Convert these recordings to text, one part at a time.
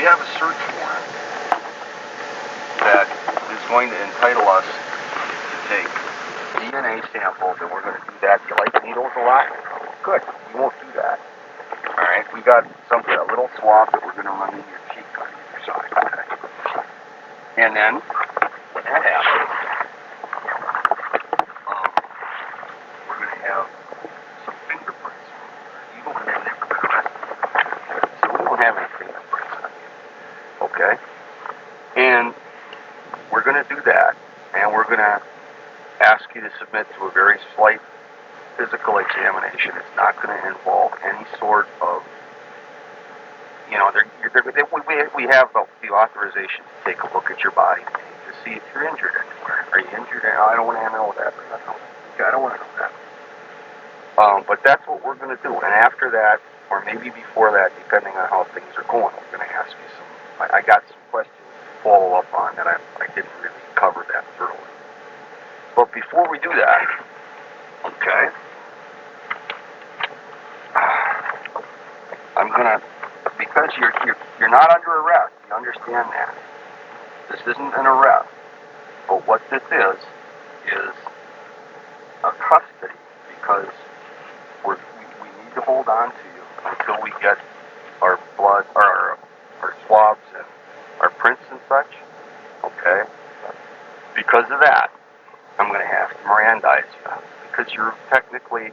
have a search warrant that is going to entitle us to take DNA samples, and we're going to do that. Do you like needles a lot? Good. We won't do that. All right. We got something, a little swab that we're going to run in your cheek on either side. Okay. And then, when that happens, we're going to have some fingerprints. You don't have never been arrested, so we don't have any fingerprints on you. Okay. And we're going to do that, and we're going to ask you to submit to a very slight physical examination. It's not going to involve any sort of, we have the authorization to take a look at your body to see if you're injured anywhere. Are you injured? I don't want to know that. I don't want to know that. But that's what we're going to do. And after that, or maybe before that, depending on how things are going, we're going to ask you some. I got some questions to follow up on that I didn't really cover that thoroughly. But before we do that, okay, I'm gonna, because you're not under arrest. You understand that. This isn't an arrest. But what this is a custody, because we need to hold on to you until we get our blood, our swabs and our prints and such. Okay. Because of that, I'm going to have to Mirandize you, because you're technically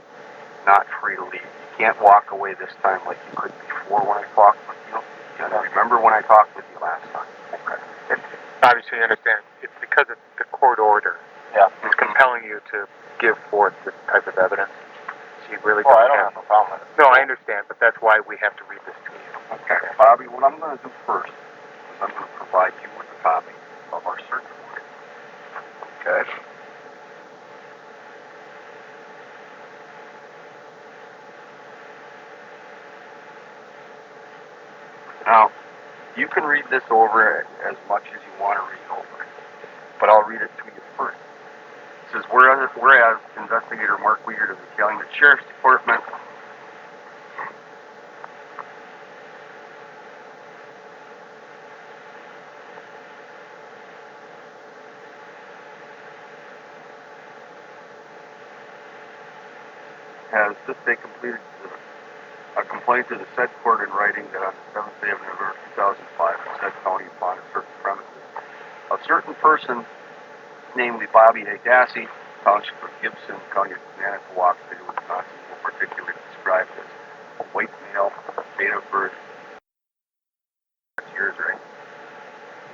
not free to leave. You can't walk away this time like you could before when I talked with you. Remember when I talked with you last time? Okay. And obviously, you understand, it's because of the court order. Yeah. It's compelling you to give forth this type of evidence. So you really I don't have a problem with it. No, I understand, but that's why we have to read this to you. Okay. Bobby, what I'm going to do first is I'm going to provide you with a copy of our search warrant. Okay? Now, you can read this over as much as you want to read over it, but I'll read it to you first. It says, whereas Investigator Mark Wiegert of the Calumet Sheriff's Department has this day completed a complaint to the said court in writing that on the 7th day of November 2005 in said county upon a certain premises, a certain person, namely Bobby A. Dassey, Township of Gibson, County of Manitowoc, State of Wisconsin, more particularly described as a white male, date of birth, years right,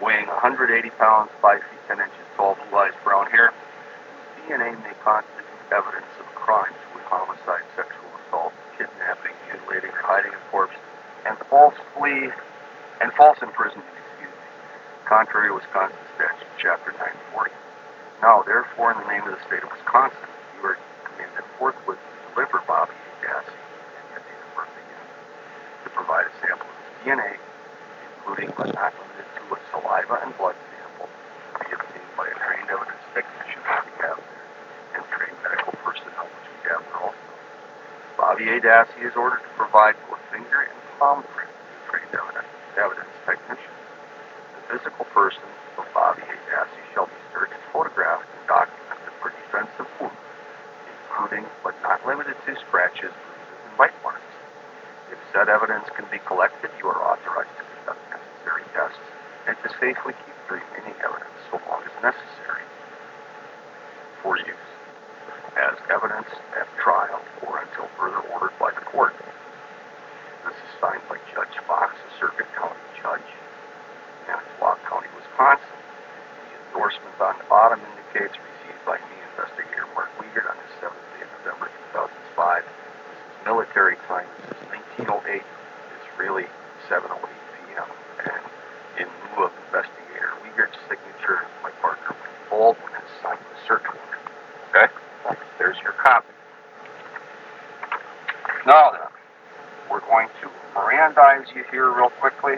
weighing 180 pounds, 5 feet 10 inches tall, blue eyes, brown hair, whose DNA may constitute evidence of a crime, homicide, sexual assault, kidnapping, mutilating, or hiding a corpse, and false imprisonment, contrary to Wisconsin statute, chapter 940. Now, therefore, in the name of the state of Wisconsin, you are commanded forthwith to deliver Bobby A. Dassey and date of birth again, to provide a sample of his DNA, including but not limited to a saliva and blood sample, to be obtained by a trained evidence technician that we have there, and trained medical personnel, which we have there also. Bobby A. Dassey is ordered to provide both finger and palm print to a trained evidence technician. The physical person of Bobby A. Dassey shall be searched, photographed, and documented for defense of wounds, including but not limited to scratches, bruises, and bite marks. If said evidence can be collected, you are authorized to conduct necessary tests and to safely keep the remaining evidence so long as necessary for use as evidence at trial or until further ordered by the court. This is signed by Judge Fox, a Circuit County Judge, Manitowoc County, Wisconsin. The endorsement on the bottom indicates received by me, Investigator Mark Wiegert, on the 7th day of November 2005. This is military time. This is 1908. It's really 7:08 p.m. And in lieu of Investigator Wiegert's signature, my partner Baldwin has signed the search warrant. Okay? There's your copy. Now then, we're going to Mirandize you here real quickly.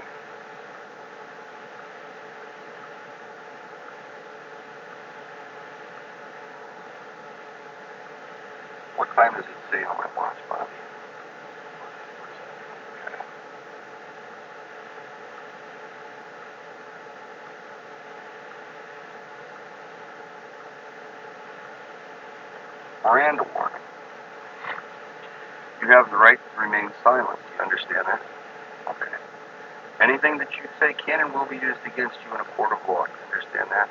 What time does it say on my watch, Bobby? Okay. Miranda warning. You have the right to remain silent. Do you understand that? Okay. Anything that you say can and will be used against you in a court of law. Do you understand that?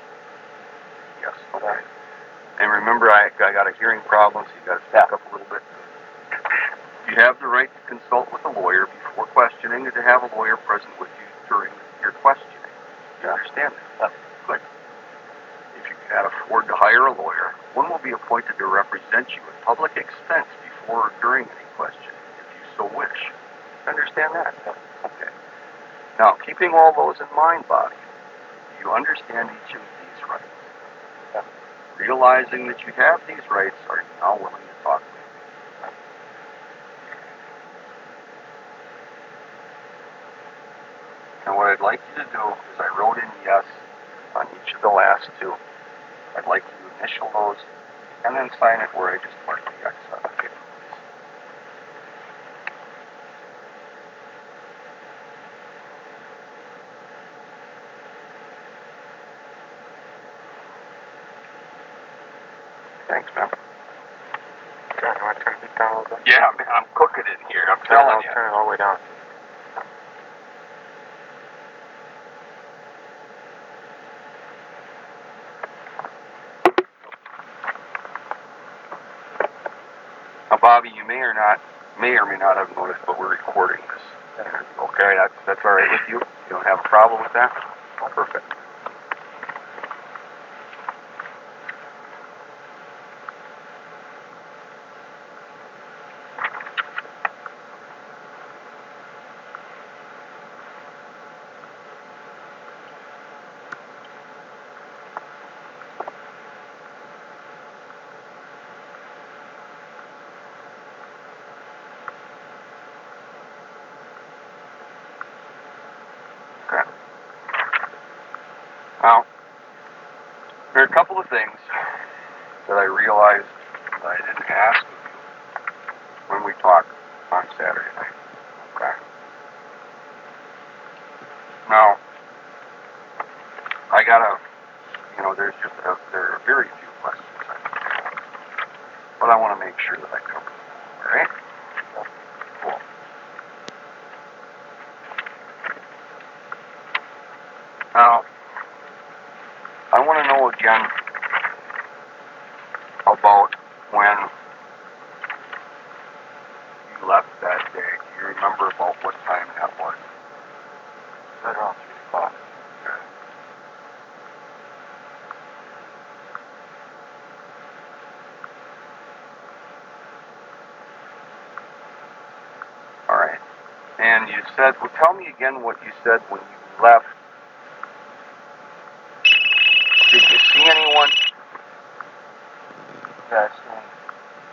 Yes. Okay. And remember, I got a hearing problem, so you got to speak up a little bit. You have the right to consult with a lawyer before questioning and to have a lawyer present with you during your questioning. Do you understand that? Good. If you cannot afford to hire a lawyer, one will be appointed to represent you at public expense before or during any questioning, if you so wish. Understand that? Okay. Now, keeping all those in mind, Bobby, do you understand each of these rights? Realizing that you have these rights, are you now willing to talk with me? And what I'd like you to do is I wrote in yes on each of the last two. I'd like you to initial those and then sign it where I just marked the X on the paper. Thanks, man. John, you want to turn the heat down a little bit? Yeah, man, I'm cooking in here. I'm telling you. Turn it all the way down. Now, Bobby, you may or may not have noticed, but we're recording this. Okay, that's all right with you? You don't have a problem with that? Oh, perfect. Okay. Now, there are a couple of things that I realized that I didn't ask of you when we talked on Saturday night. Okay. Now, I gotta, there are very few questions I have, but I want to make sure that I cover them. All right? Cool. Now, I want to know again about when you left that day. Do you remember about what time that was? Right around 3 o'clock. Okay. All right. And you said, well, tell me again what you said when you left. Did you see anyone? Yes.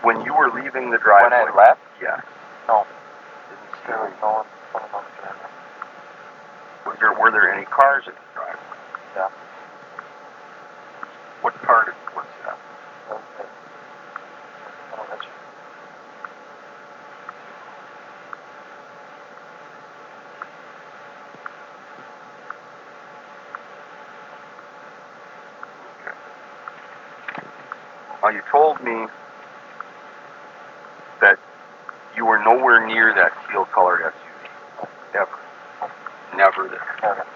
When you were leaving the driveway? When I left? Yeah. No. Didn't see There was anyone. no one coming up the driveway. Were there any cars in the driveway? Yeah. What part was that? Okay. I'll let you. Now, you told me that you were nowhere near that teal-colored SUV. Ever. Never there. Okay.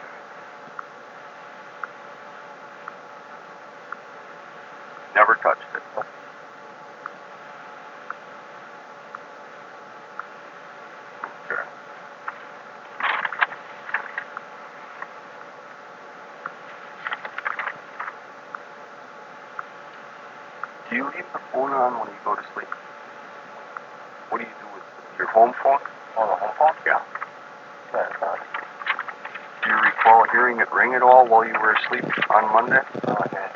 Never touched it. Okay. Do you leave the phone on when you go to sleep? What do you do with your home phone? Oh, the home phone? Yeah. Yeah. Do you recall hearing it ring at all while you were asleep on Monday? Oh, okay.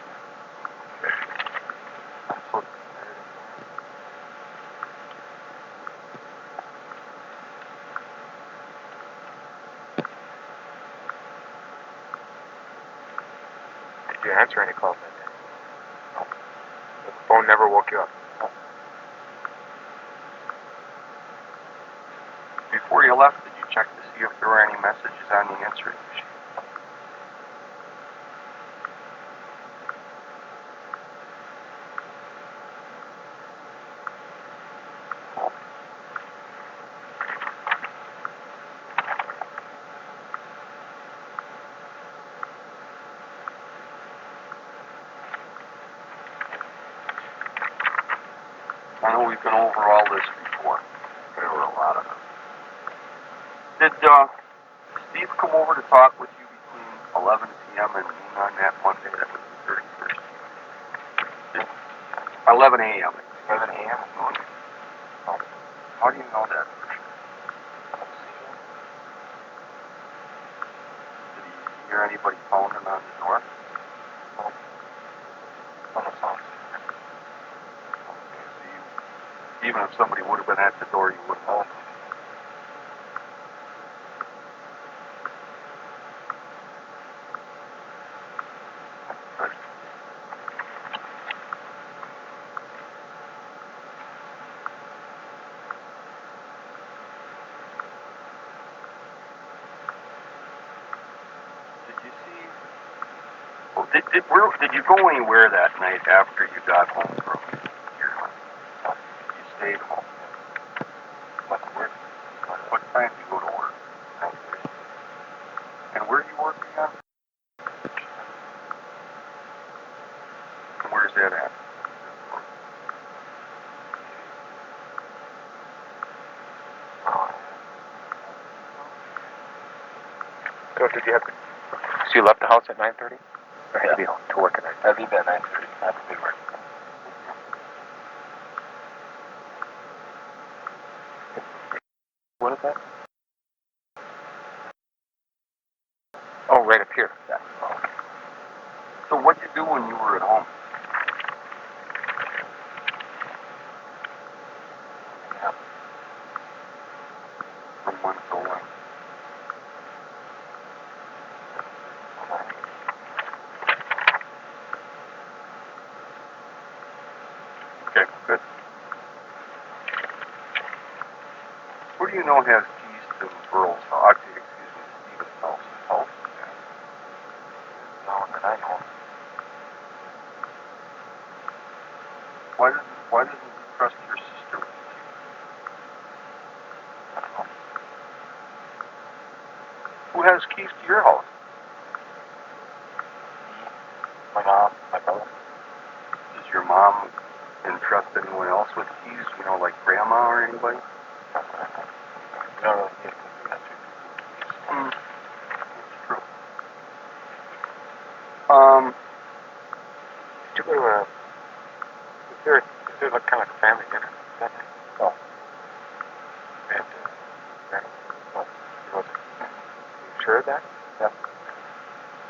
I'm so Did you answer any calls that day? No. The phone never woke you up? No. Before you left, did you check to see if there were any messages on the answering machine? Did Steve come over to talk with you between 11 p.m. and noon on that Monday? That was the 31st. 11 a.m. 11 a.m. Oh, how do you know that for sure? Did you hear anybody pounding on the door? No. On the phone. Okay, so even if somebody would have been at the door, you wouldn't know. Did you go anywhere that night after you got home from your hunt? You stayed home. What time did you go to work? And where are you working at? And where's that at? So did you have to... So you left the house at 9:30? Or had to be home to work at 9:30? I leave at 9:30. I have to be working. What is that? Oh, right up here. Yeah. Oh. So what did you do when you were at home? Yeah. From when to when? Okay, good. Who do you know has keys to Burl's house? Stephen's house? No one that I know. Why doesn't he trust your sister? I don't know. Who has keys to your house? My mom, my brother. Does your mom entrust anyone else with keys? You know, like grandma or anybody? No. That's true. Did you go to a... Is there like kind of like a family dinner that night? No. And, what? Was it? You sure of that? Yeah.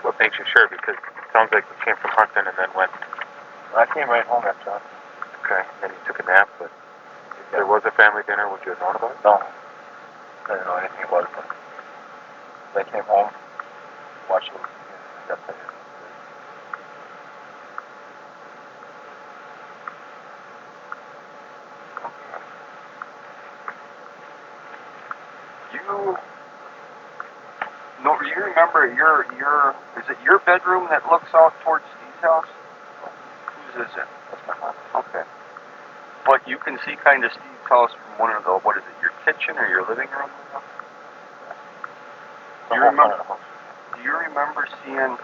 What makes you sure? Because it sounds like you came from hunting and then went... I came right home after that. Okay, and then you took a nap, but if there was a family dinner, would you have known about it? No. I didn't know anything about it. I came home, watched it, and got there. Do you remember is it your bedroom that looks out towards Steve's house? Whose is it? That's my mom. Okay. But you can see kind of Steve's house from one of the, what is it, your kitchen or your living room? Do you remember seeing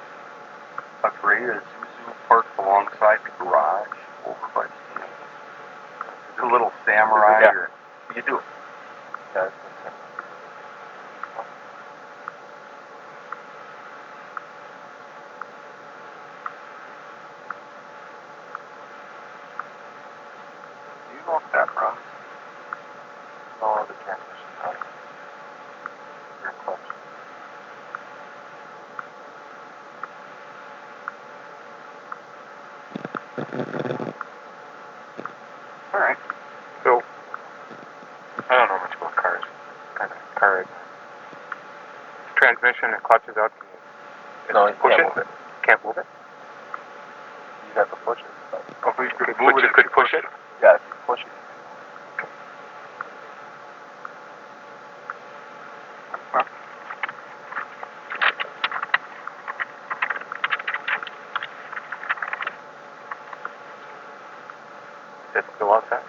a gray Isuzu parked alongside the garage over by Steve's? The little Samurai? Yeah. You do? Yeah. Do you know if that runs? Oh, the transmission. Your clutch. All right. So, I don't know much about cars. Kind of car. Transmission and clutch is out. No, you push can't it. move it. Can't move it. You have to push it. Oh, but you could move it. You could push it. Yeah, if you push it. It's still outside.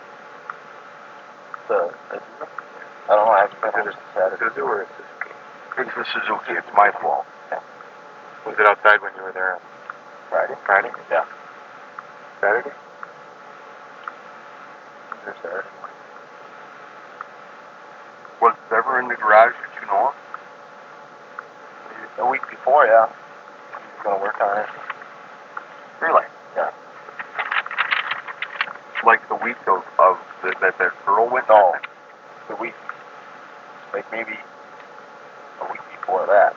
I don't know. I haven't been Is it a Suzuki or a Suzuki? It's a Suzuki. It's my fault. Yeah. Was it outside when you were there? Friday? Friday? Yeah. Saturday? Saturday. Was it ever in the garage that you know of? A week before, yeah. He's gonna work on it. Really? Yeah. Like the week of that girl went No. missing? The week, like maybe a week before that.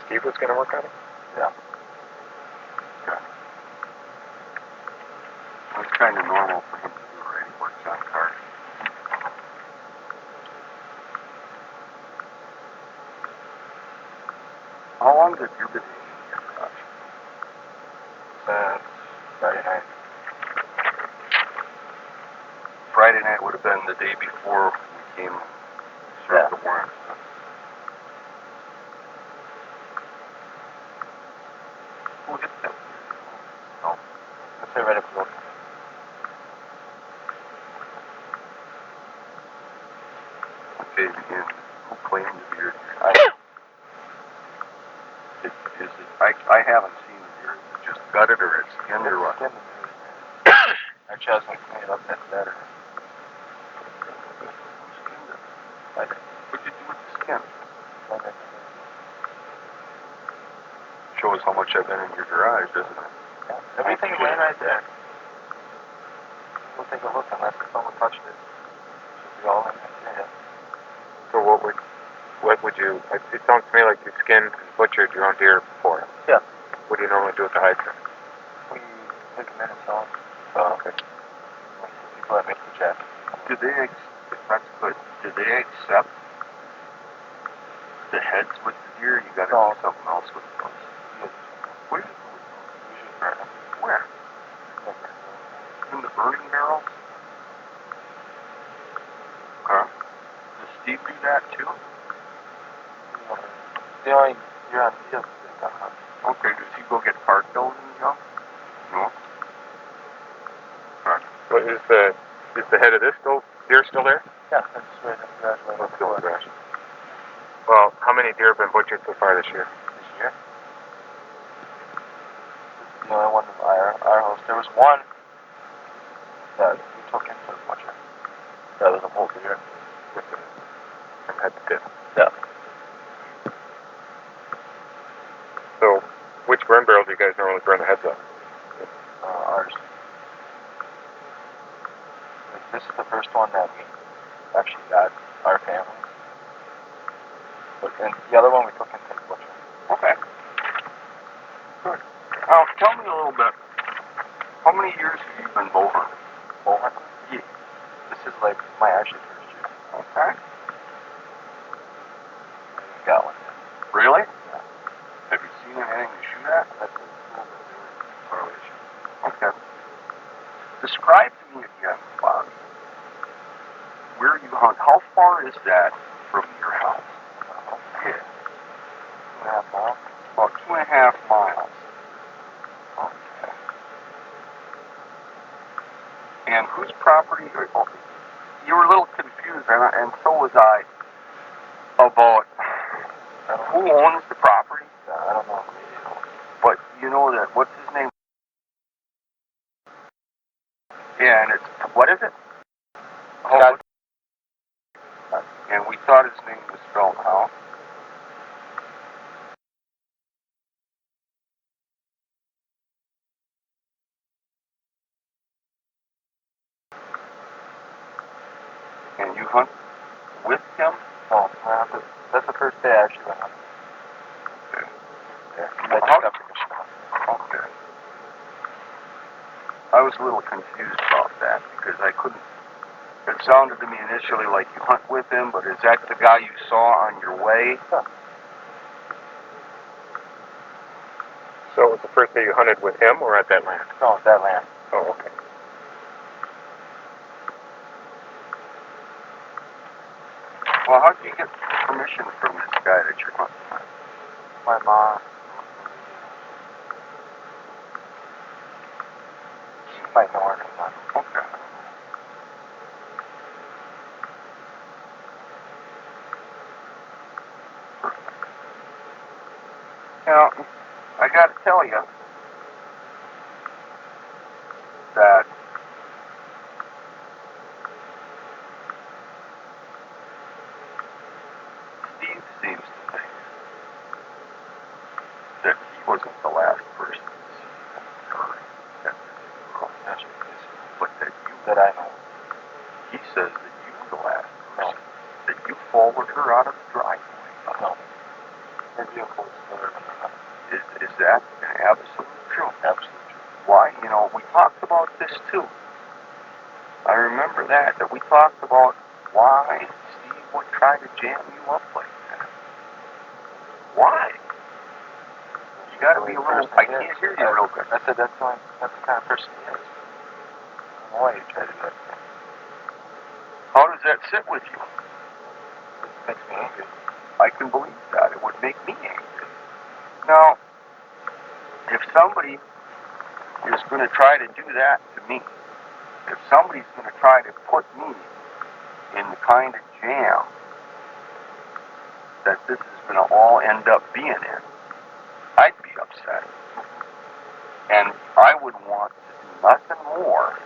Steve was gonna work on it? Yeah. Okay. Well, it's kind of normal for him to do already. He works on cars. How long have you been in your garage? Friday night. Friday night would have been the day before we came and served the warrant. Who hit them? No. Let's say right up the road. Okay, and who claimed the deer? Is it, I haven't seen the deer. Is it just gutted or it's skinned or what? Skinned. Actually, I was going to clean it up. That's better. Who skinned it? What'd you do with the skin? Shows how much I've been in your garage, doesn't it? Yeah. Everything's laying right there. We'll take a look unless someone touched it. Should be all in there. So what would you, it sounds to me like you skinned and butchered your own deer before. Yeah. What do you normally do with the hides then? We take them in and sell them. Oh, okay. People that make the jacket. That's good. Do they accept the heads with the deer? You gotta do something else with those. What do you do with those? Usually burn them. Where? In the burning barrels? Okay. Does Steve do that too? The only deer on the field is gun hunt. Okay, does he go get park building jump? No. Okay. What is the head of this deer still there? Yeah, that's right in the garage. Right That's still in the garage. Well, how many deer have been butchered so far this year? This year? This is the only one in our house. There was one that we took into the butcher. That was a whole deer. With the, from head to tip. Yeah. So, which burn barrel do you guys normally burn the heads of? Ours. This is the first one that we actually got our family. But then the other one we took into the butcher. Okay. Good. Tell me a little bit. How many years have you been bow hunting? Bow hunting? Yeah. This is like my actually first year. Okay. We got one. Really? Yeah. Have you seen anything to shoot at? That's a little bit of correlation. Okay. Describe to me again, Bob, where you hunt. How far is that from your house? Yeah. 2.5 miles. About 2.5 miles. Okay. And whose property? You were a little confused, and so was I, about who owns the property. I don't know. But you know that, what's his name? Yeah, and it's, what is it? Oh, and we thought his name was spelled how? And you hunt with him? No, that's the first day I actually went hunting. Okay. Yeah, I just got permission to hunt. Okay. I was a little confused about that because I couldn't. It sounded to me initially like you hunt with him, but is that the guy you saw on your way? Yeah. So it was the first day you hunted with him or at that land? No, that land. Oh, okay. Well, how did you get permission from this guy that you're hunting with? My mom. She might know her name. Okay. Now, I got to tell you that Steve seems to think that he wasn't the last person to see her at the girl. But that you, That I know. he says that you were the last person. That you followed her out of the driveway. No. Her vehicle was there. Is that an absolute truth? Absolutely. Why? You know, we talked about this too. I remember that we talked about why Steve would try to jam you up like that. Why? You gotta be a little, I can't hear you real good. I said that's the kind of person he is. I don't know why you try to do that. How does that sit with you? It makes me angry. I can believe that. It would make me angry. Now, if somebody is going to try to do that to me, if somebody's going to try to put me in the kind of jam that this is going to all end up being in, I'd be upset. And I would want to do nothing more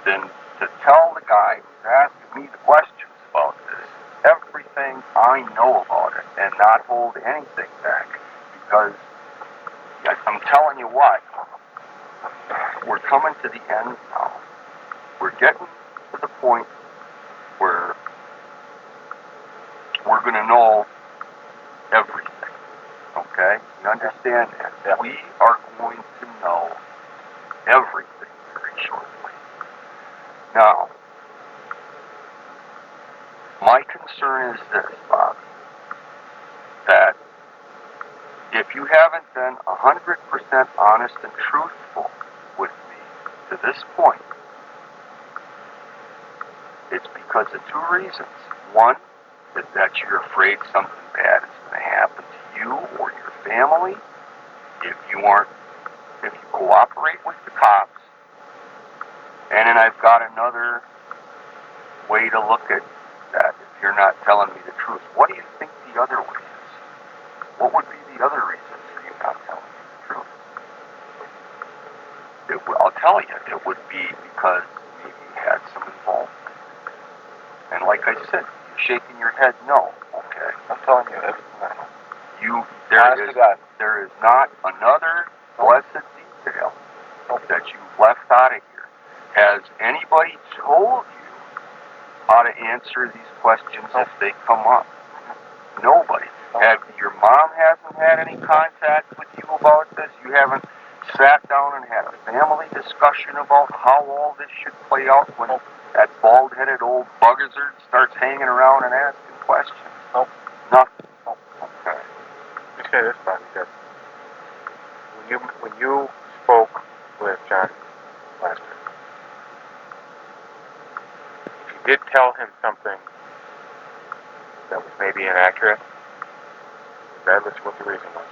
than to tell the guy who's asking me the questions about this everything I know about it and not hold anything back. Because I'm telling you what, we're coming to the end now. We're getting to the point where we're going to know everything. Okay? You understand that? Yeah. We are going to know everything very shortly. Now, my concern is this, Bob, that if you haven't been 100% honest and truthful with me to this point, it's because of two reasons. One, is that you're afraid something bad is going to happen to you or your family if you cooperate with the cops. And then I've got another way to look at that if you're not telling me the truth. What do you think the other way is? What would be the other reason for you not telling me the truth? I'll tell you, it would be because maybe you had some involvement. And like I said, you're shaking your head no. Okay. I'm telling you everything I know. There is not another blessed detail that you've left out of here. Has anybody told you how to answer these questions if they come up? Nobody. Your mom hasn't had any contact with you about this? You haven't sat down and had a family discussion about how all this should play out when that bald-headed old buzzard starts hanging around and asking questions? Nope. Nothing. Nope. Okay. Let me say this, Bobby, that when you spoke with John last week, if you did tell him something that was maybe inaccurate, regardless of what the reason was,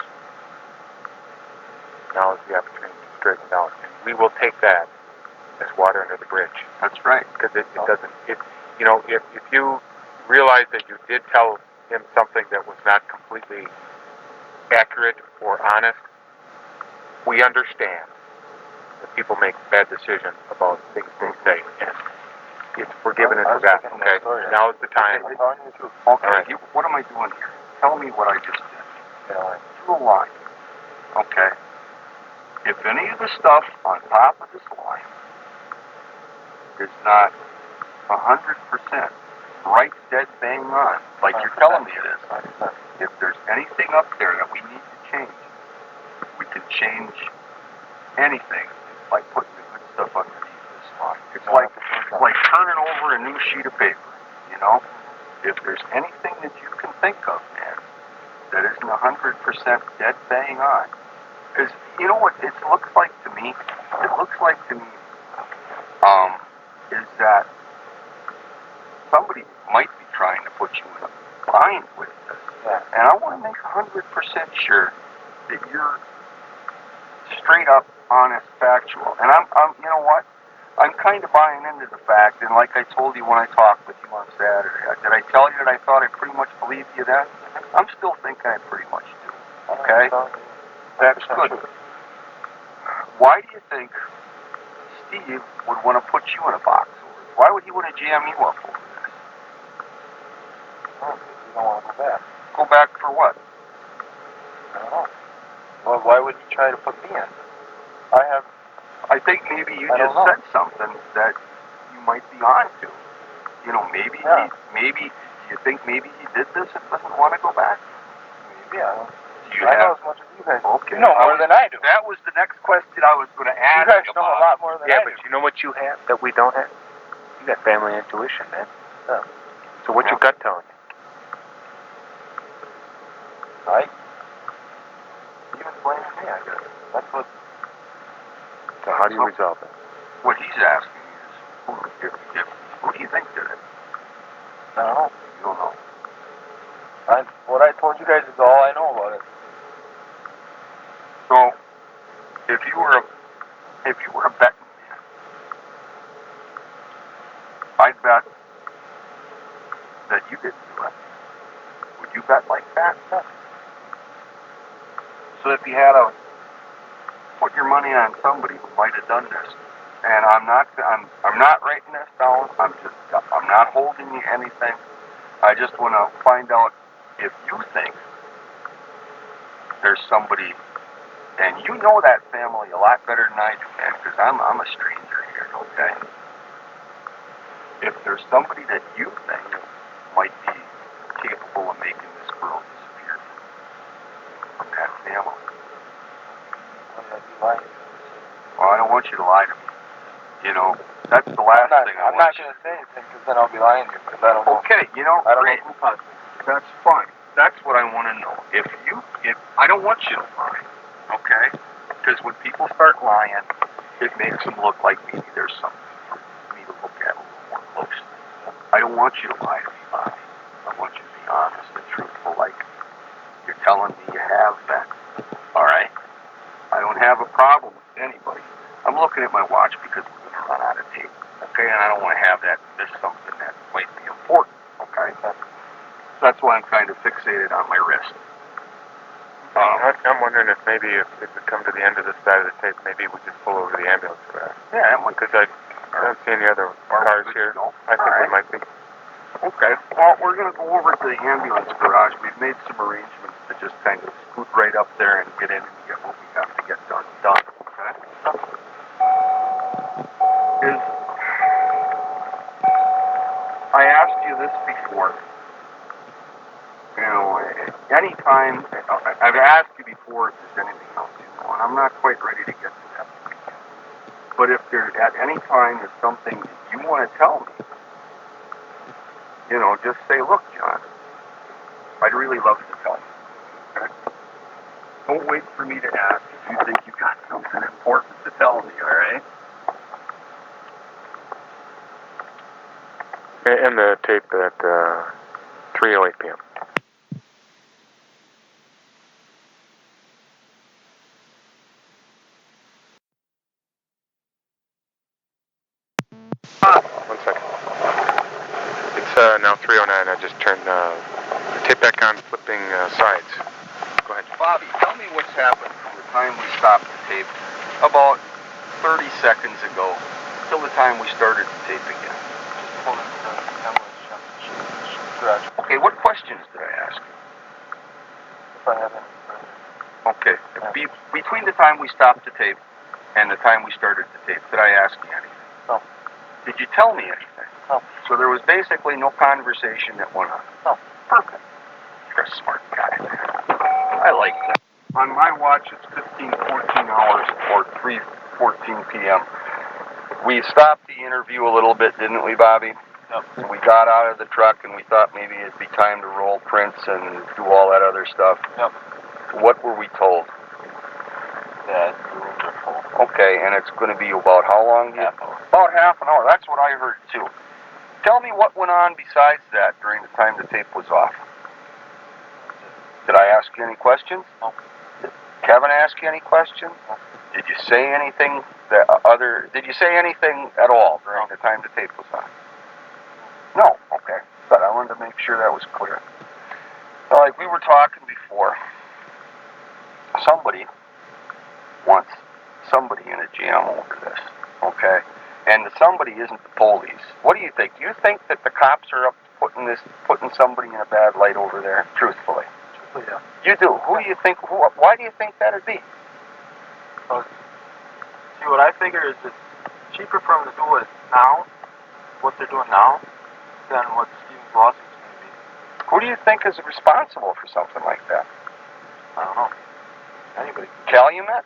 now is the opportunity to straighten it out. And we will take that as water under the bridge. That's right. Because it doesn't, you know, if you realize that you did tell him something that was not completely accurate or honest, we understand that people make bad decisions about things they say, and it's forgiven and forgotten, okay? Now is the time. I'm telling you the truth. Okay, All right. What am I doing here? Tell me what I just did. Yeah. Do a line. Okay? If any of the stuff on top of this line is not 100% right, dead, bang on, like you're telling me it is, if there's anything up there that we need to change, we can change anything by putting the good stuff underneath this line. It's like turning over a new sheet of paper, you know? If there's anything that you can think of, man, that isn't 100% dead bang on, because you know what it looks like to me? It looks like to me is that somebody might be trying to put you in a bind with this. Yeah. And I want to make 100% sure that you're straight up, honest, factual. And I'm you know what? I'm kind of buying into the fact, and like I told you when I talked with you on Saturday, did I tell you that I thought I pretty much believed you then? I'm still thinking I pretty much do. Okay? That's good. Why do you think Steve would want to put you in a box? Why would he want to jam you up over this? Oh, you don't want to go back. Go back for what? I don't know. Well, why would he try to put me in? I think maybe you just said something that you might be on to. You know, maybe you think maybe he did this and doesn't want to go back? Maybe, I don't know. I know as much as you guys. Okay. You know more than I do. That was the next question I was going to ask. You guys know a lot more than I do. Yeah, but you know what you have that we don't have? You got family intuition, man. Yeah. So what's your gut telling you? Right? Even blaming me, I guess. That's what... So how do you resolve it? What he's asking is, who do you think did it? I don't know. You don't know. What I told you guys is all I know about it. So, if you were a betting man, I'd bet that you didn't do it. Would you bet like that? Yeah. So if you had to put your money on somebody who might have done this, and I'm not writing this down. I'm not holding you anything. I just want to find out if you think there's somebody, and you know that family a lot better than I do, man, because I'm a stranger here, okay? If there's somebody that you think might be capable of making this girl disappear from that family. Well, I don't want you to lie to me. You know, that's the last thing I'm not going to say anything because then I'll be lying to you. Because I don't know. Okay, you know, I don't great. know. That's fine. That's what I want to know. If I don't want you to lie, okay? Because when people start lying, it makes them look like maybe there's something for me to look at a little more closely. I don't want you to lie to me, Bobby. I want you to be honest and truthful, like you're telling me you have been. All right? I don't have a problem with anybody. I'm looking at my watch because we're going to run out of tape, okay? And I don't want to have that miss something that might be important, okay? That's why I'm kind of fixated on my wrist. I'm wondering if maybe if we come to the end of this side of the tape, maybe we just pull over to the ambulance for that. Yeah, because I don't see any other cars here. I think we might be. Okay. Well, we're going to go over to the ambulance garage. We've made some arrangements to just kind of scoot right up there and get in and get what we have to get done. Okay? I asked you this before. You know, anytime, I've asked you before if there's anything else you know, and I'm not quite ready to get to that point yet. But if there, at any time, there's something that you want to tell me, you know, just say, look, John, I'd really love to tell you. Okay? Don't wait for me to ask if you think you got something important to tell me, all right? And the tape at 3:08 p.m. One second. It's now 3:09. I just turned the tape back on, flipping sides. Go ahead. Bobby, tell me what's happened from the time we stopped the tape about 30 seconds ago till the time we started the tape again. Okay, what questions did I ask you? If I have any. Okay, between the time we stopped the tape and the time we started the tape, did I ask you anything? No. Did you tell me anything? No. So there was basically no conversation that went on? No. Perfect. You're a smart guy. I like that. On my watch, it's 15:14 hours or 3:14 p.m. We stopped the interview a little bit, didn't we, Bobby? Yep. So we got out of the truck and we thought maybe it'd be time to roll prints and do all that other stuff. Yep. What were we told? Yeah, the rooms are full. Okay, and it's going to be about how long? Half hour. About half an hour. That's what I heard, too. Tell me what went on besides that during the time the tape was off. Did I ask you any questions? No. Did Kevin ask you any questions? No. Did you say anything did you say anything at all during the time the tape was on? No. Okay. But I wanted to make sure that was clear. Like we were talking before, somebody wants somebody in a jam over this, okay? And the somebody isn't the police. What do you think? Do you think that the cops are up to putting somebody in a bad light over there? Truthfully. Yeah. You do. Who do you think? Why do you think that'd be? See, what I figure is it's cheaper for them to do it now, what they're doing now, than what Steven's lawsuit's going to be. Who do you think is responsible for something like that? I don't know. Anybody. Calumet?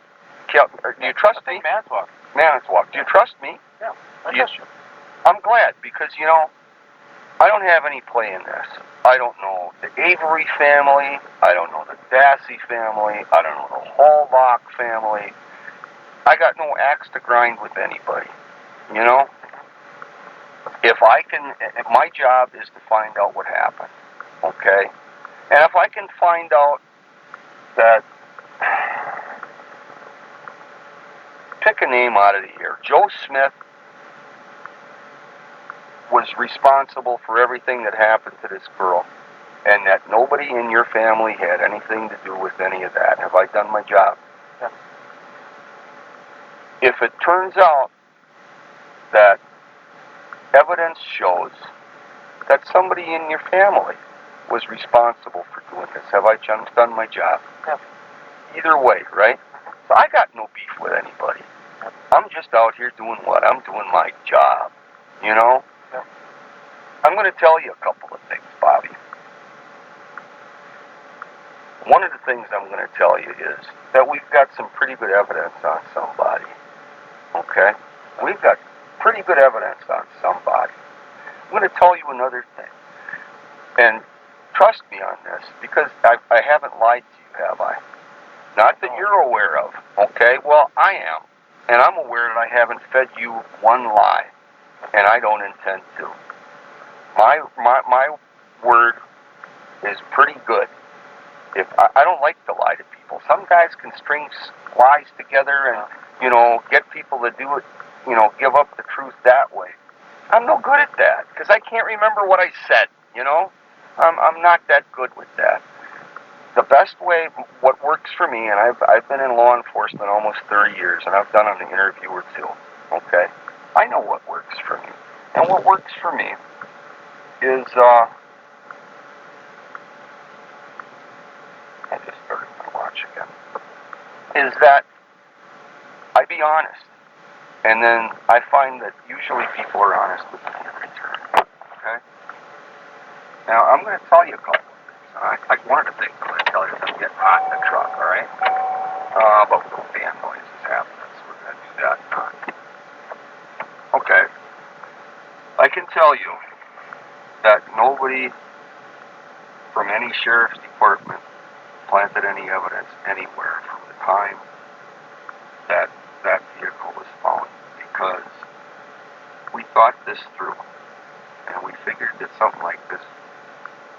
Do you trust me? Manitowoc. Manitowoc. Do you trust me? Yeah, I trust you. I'm glad, because, you know, I don't have any play in this. I don't know the Avery family. I don't know the Dassey family. I don't know the Hallbach family. I got no axe to grind with anybody, you know? If my job is to find out what happened, okay? And if I can find out that, pick a name out of the air, Joe Smith was responsible for everything that happened to this girl, and that nobody in your family had anything to do with any of that. Have I done my job? Yeah. If it turns out that evidence shows that somebody in your family was responsible for doing this, have I done my job? Yeah. Either way, right? So I got no beef with anybody. I'm just out here doing what? I'm doing my job, you know? Yeah. I'm going to tell you a couple of things, Bobby. One of the things I'm going to tell you is that we've got some pretty good evidence on somebody. Okay? We've got pretty good evidence on somebody. I'm going to tell you another thing. And trust me on this, because I haven't lied to you, have I? Not that you're aware of. Okay? Well, I am. And I'm aware that I haven't fed you one lie. And I don't intend to. My word is pretty good. If I don't like to lie to people. Some guys can string lies together and, you know, get people to do it, you know, give up the truth that way. I'm no good at that, because I can't remember what I said, you know? I'm not that good with that. The best way, what works for me, and I've been in law enforcement almost 30 years, and I've done an interview or two, okay? I know what works for me. And what works for me is, I just started my watch again, is that I be honest. And then I find that usually people are honest with me in return. Okay? Now, I'm going to tell you a couple of things. One of the things I'm going to tell you is I'm getting hot in the truck, all right? But no fan noises happening, so we're going to do that now. Okay. I can tell you that nobody from any sheriff's department planted any evidence anywhere from the time that that vehicle was found, because we thought this through, and we figured that something like this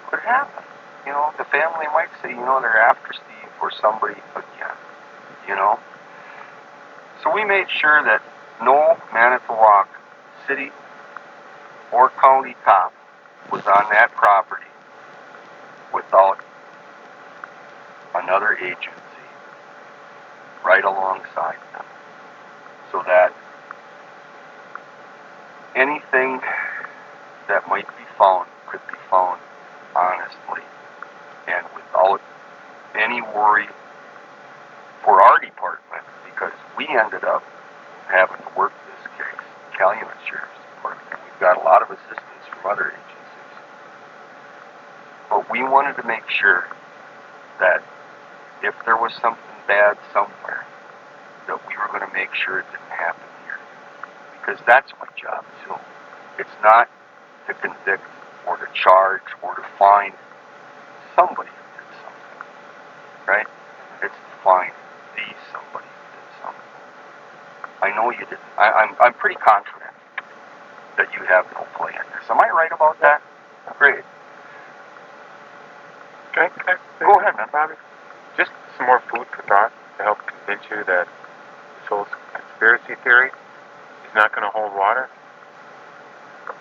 could happen. You know, the family might say, you know, they're after Steve or somebody again, you know. So we made sure that no Manitowoc city or county cop was on that property without another agency right alongside them, so that anything that might be found could be found honestly and without any worry for our department, because we ended up having to work this case, Calumet Sheriff's Department. We've got a lot of assistance from other agencies. But we wanted to make sure that if there was something bad somewhere, that we were going to make sure it didn't happen here. Because that's my job too. It's not to convict or to charge or to find somebody who did something, right? It's to find the somebody who did something. I know you didn't. I'm pretty confident that you have no play in this. Am I right about that? Great. Okay. Go ahead, man. Bobby. Just some more food for thought to help convince you that this whole conspiracy theory is not going to hold water.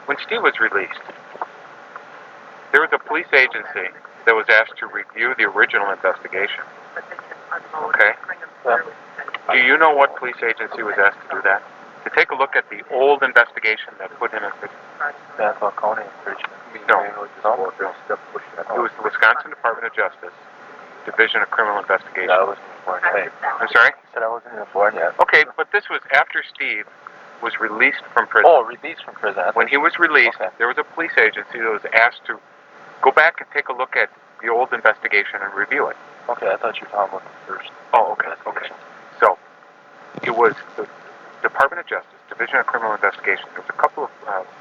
When Steve was released, there was a police agency that was asked to review the original investigation. Okay. Do you know what police agency was asked to do that? To take a look at the old investigation that put him in prison? Nassau County, I'm pretty sure. No. It was the Wisconsin Department of Justice, Division of Criminal Investigation. I wasn't even born yet. I'm sorry? I said I wasn't even born yet. Okay, but this was after Steve was released from prison. Oh, released from prison. When he was released, there was a police agency that was asked to go back and take a look at the old investigation and review it. Okay, I thought you were talking about the first. Oh, okay. So, it was the Department of Justice, Division of Criminal Investigation. There was a couple of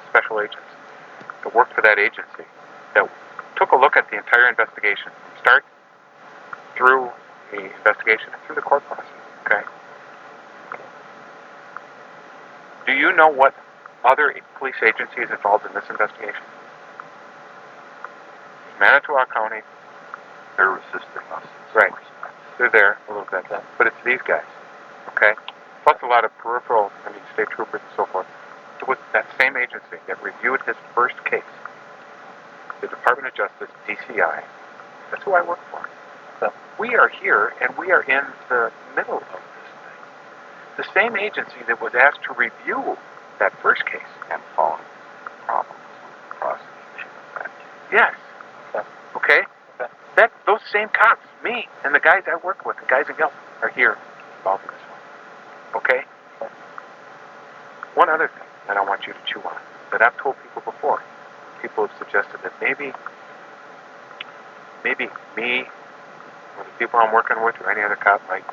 special agents that worked for that agency that took a look at the entire investigation, start through the investigation and through the court process. Okay. Do you know what other police agencies involved in this investigation? Manitowoc County. They're assisting us. Right. They're there a little bit, but it's these guys. Okay. Plus a lot of peripheral, state troopers and so forth. It was that same agency that reviewed his first case, the Department of Justice, DCI. That's who I work for. So we are here, and we are in the middle of this thing. The same agency that was asked to review that first case. And found problems with the prosecution of that case. Yes. Okay? Those same cops, me, and the guys I work with, the guys and gals, are here involved in this one. Okay? One other thing that I want you to chew on, that I've told people before. People have suggested that maybe me or the people I'm working with or any other cop might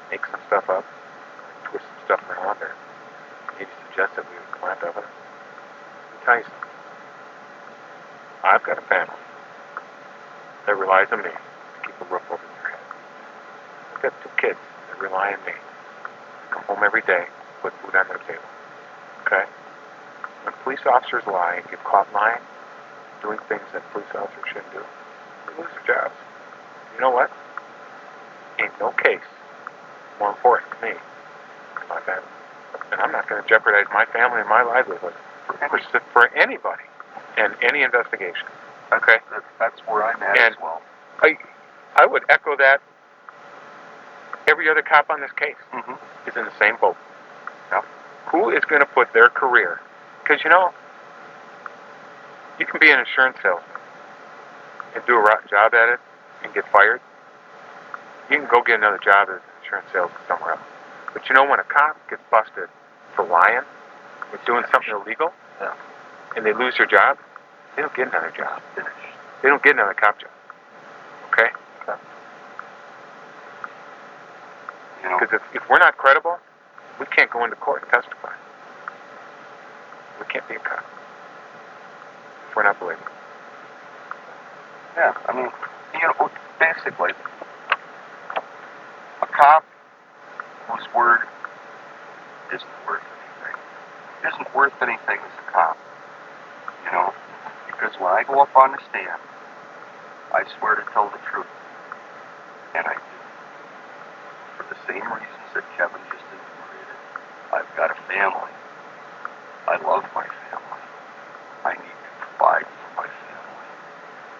make some stuff up, twist some stuff around, or maybe suggest that we would plant evidence. Let me tell you something. I've got a family that relies on me to keep a roof over their head. I've got 2 kids that rely on me to come home every day, put food on their table. Okay? When police officers lie and get caught lying, doing things that police officers shouldn't do, they lose their jobs. You know what? Ain't no case more important to me than my family. And I'm not going to jeopardize my family and my livelihood for anybody in any investigation. Okay? That's where I'm at as well. I would echo that. Every other cop on this case is in the same boat. Now, who is going to put their career? Because, you can be an insurance salesman and do a rotten job at it and get fired. You can go get another job as an insurance salesman somewhere else. But when a cop gets busted for lying or doing something illegal, and they lose their job, they don't get another job. They don't get another cop job. Okay? Because if we're not credible, we can't go into court and testify. We can't be a cop if we're not believable. Yeah, basically, a cop whose word isn't worth anything as a cop. Because when I go up on the stand, I swear to tell the truth. And I do. For the same reasons that Kevin just enumerated. I've got a family. I love my family. I need to provide for my family.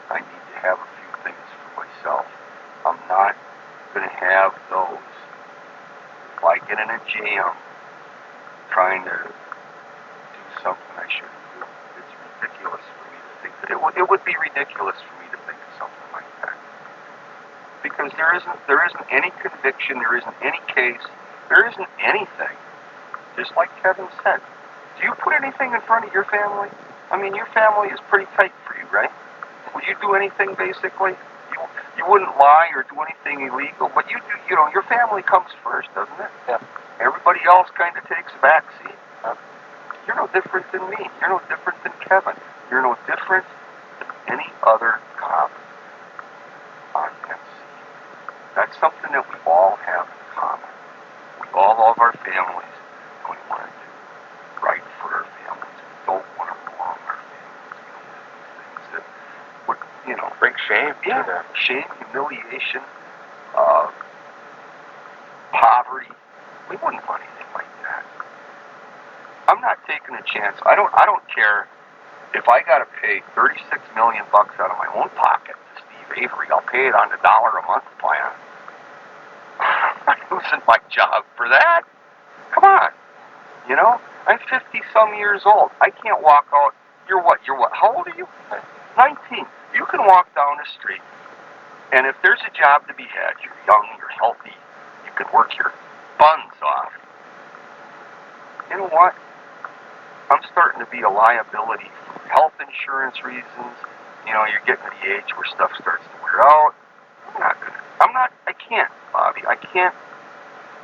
I need to have a few things for myself. I'm not going to have those. If I get in a jam trying to do something I shouldn't do, it's ridiculous for me to think that it would be ridiculous for me to think of something like that. Because there isn't any conviction, there isn't any case, there isn't anything. Just like Kevin said. Do you put anything in front of your family? Your family is pretty tight for you, right? Would you do anything basically? You wouldn't lie or do anything illegal, but you do. Your family comes first, doesn't it? Yeah. Everybody else kind of takes a back seat. You're no different than me. You're no different than Kevin. You're no different than any other cop on that scene. That's something that we all have in common. We all love our families, and we want to do right for our families. We don't want to wrong our families. We don't want to do things that would, bring shame to them. Shame, humiliation, poverty. We wouldn't want anything like that. I'm not taking a chance. I don't care if I got to pay $36 million out of my own pocket to Steve Avery. I'll pay it on the $1 a month plan. I'm not losing my job for that. Come on. You know? I'm 50-some years old. I can't walk out. You're what? How old are you? 19. You can walk down the street, and if there's a job to be had, you're young, you're healthy, you can work your buns off. You know what? I'm starting to be a liability for health insurance reasons. You know, you're getting to the age where stuff starts to wear out. I can't, Bobby. I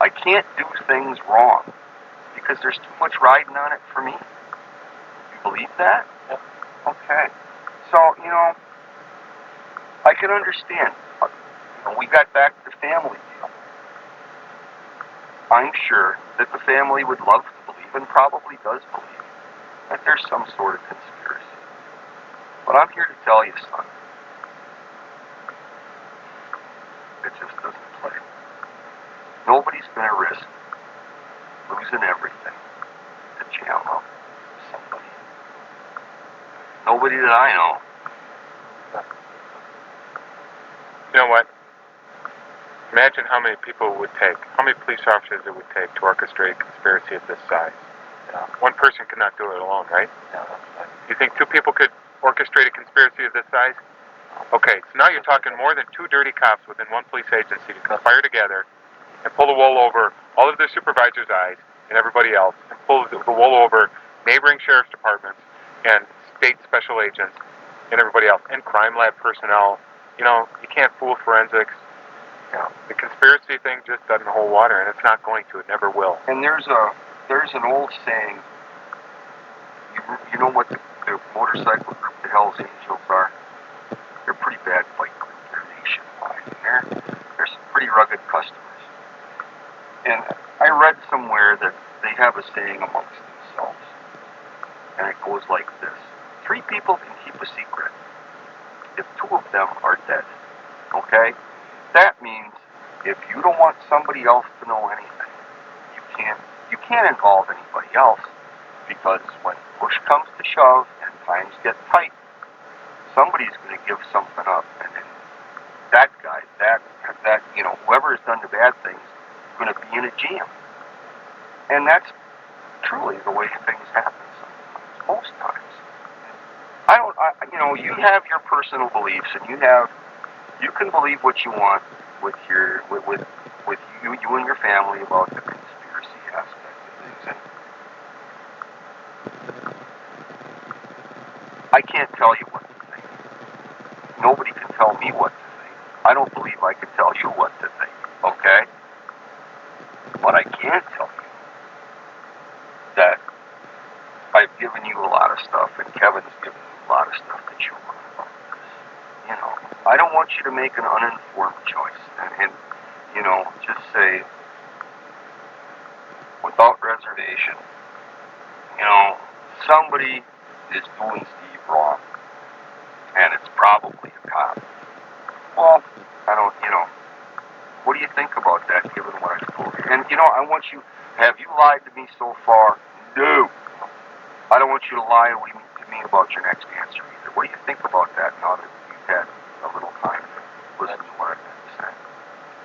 can't do things wrong because there's too much riding on it for me. You believe that? Yep. Okay. So, you know, I can understand. We got back to the family deal. I'm sure that the family would love to believe, and probably does believe, that there's some sort of conspiracy. But I'm here to tell you, son, it just doesn't play. Nobody's going to risk losing everything to jam up somebody. Nobody that I know. You know what? Imagine how many people it would take, how many police officers it would take to orchestrate a conspiracy of this size. Yeah. One person could not do it alone, right? Yeah, that's right. You think two people could orchestrate a conspiracy of this size? Okay, so now you're talking more than two dirty cops within one police agency to conspire together and pull the wool over all of their supervisors' eyes and everybody else, and pull the wool over neighboring sheriff's departments and state special agents and everybody else, and crime lab personnel. You know, you can't fool forensics. You know, the conspiracy thing just doesn't hold water, and it's not going to. It never will. And there's an old saying. You know what the motorcycle group, the Hells Angels, are? They're a pretty bad fight group. They're nationwide, and they're some pretty rugged customers. And I read somewhere that they have a saying amongst themselves, and it goes like this: 3 people can keep a secret if 2 of them are dead. Okay? That means if you don't want somebody else to know anything, you can't involve anybody else, because when push comes to shove and times get tight, somebody's going to give something up, and then that guy, whoever has done the bad things, is going to be in a jam. And that's truly the way things happen sometimes, most times. You have your personal beliefs, and you can believe what you want with you and your family about the conspiracy aspect of things. And I can't tell you what to think. Nobody can tell me what to think. I don't believe I can tell you what to think, okay? But I can tell you that I've given you a lot of stuff, and Kevin's given you a lot of stuff that you want about this. You know, I don't want you to make an uninformed choice, and just say, without reservation, somebody is doing Steve wrong, and it's probably a cop. Well, what do you think about that, given what I've told you? And, have you lied to me so far? No. I don't want you to lie to me about your next answer either. What do you think about that now that you've had a little time to listen to what I've been saying?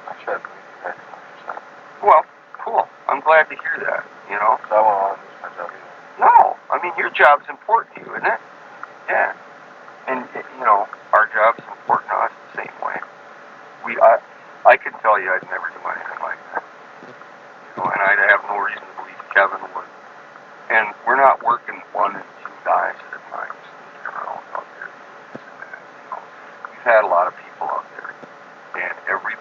I should believe you guys 100%. Well, cool. I'm glad to hear that, So I won't want to lose my job either. No, I mean, your job's important to you, isn't it? Yeah. And, our job's important to us the same way. I can tell you I'd never do anything like that. And I'd have no reason to believe Kevin would. And we're not working 1 and 2 guys at a time, sneaking around out there. We've had a lot of people out there. And every